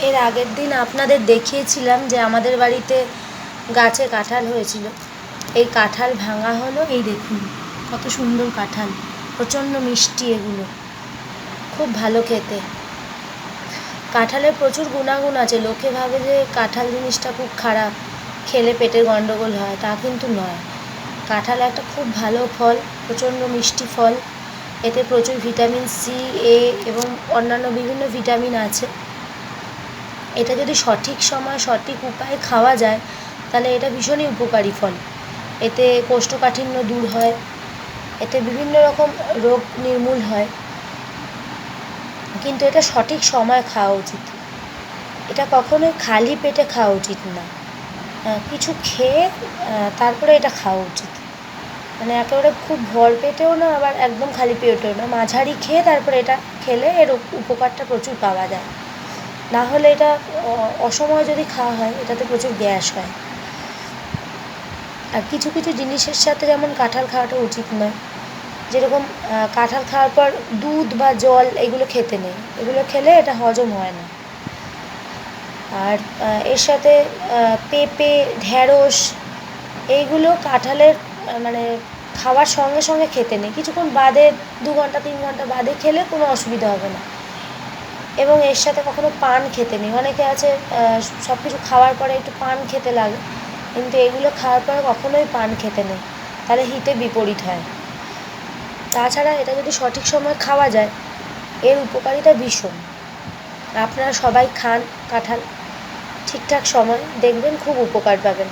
এর আগের দিন আপনাদের দেখিয়েছিলাম যে আমাদের বাড়িতে গাছে কাঁঠাল হয়েছিল। এই কাঁঠাল ভাঙা হলো, এই দেখুন কত সুন্দর কাঁঠাল, প্রচণ্ড মিষ্টি, এগুলো খুব ভালো খেতে। কাঁঠালের প্রচুর গুণাগুণ আছে। লোকে ভাবে যে কাঁঠাল জিনিসটা খুব খারাপ, খেলে পেটের গণ্ডগোল হয়, তা কিন্তু নয়। কাঁঠাল একটা খুব ভালো ফল, প্রচণ্ড মিষ্টি ফল। এতে প্রচুর ভিটামিন সি, এ এবং অন্যান্য বিভিন্ন ভিটামিন আছে। এটা যদি সঠিক সময় সঠিক উপায়ে খাওয়া যায় তাহলে এটা ভীষণই উপকারী ফল। এতে কোষ্ঠকাঠিন্য দূর হয়, এতে বিভিন্ন রকম রোগ নির্মূল হয়, কিন্তু এটা সঠিক সময় খাওয়া উচিত। এটা কখনোই খালি পেটে খাওয়া উচিত না। কিছু খেয়ে তারপরে এটা খাওয়া উচিত। মানে একেবারে খুব ভর পেটেও না, আবার একদম খালি পেটেও না, মাঝারি খেয়ে তারপরে এটা খেলে এর উপকারটা প্রচুর পাওয়া যায়। না হলে এটা অসময়ে যদি খাওয়া হয় এটাতে প্রচুর গ্যাস হয়। আর কিছু কিছু জিনিসের সাথে যেমন কাঁঠাল খাওয়াটা উচিত নয়, যেরকম কাঁঠাল খাওয়ার পর দুধ বা জল এগুলো খেতে নেই, এগুলো খেলে এটা হজম হয় না। আর এর সাথে পেঁপে, ঢ্যাঁড়স এইগুলো কাঁঠালের মানে খাওয়ার সঙ্গে সঙ্গে খেতে নেই, কিছুক্ষণ বাদে 2 ঘন্টা 3 ঘন্টা বাদে খেলে কোনো অসুবিধা হবে না। এবং এর সাথে কখনো পান খেতে নেই। অনেকে আছে সব কিছু খাওয়ার পরে একটু পান খেতে লাগে, কিন্তু এগুলো খাওয়ার পরে কখনোই পান খেতে নেই, তাহলে হিতে বিপরীত হয়। তাছাড়া এটা যদি সঠিক সময় খাওয়া যায় এর উপকারিতা ভীষণ। আপনারা সবাই খান কাঁঠাল ঠিকঠাক সময়, দেখবেন খুব উপকার পাবেন।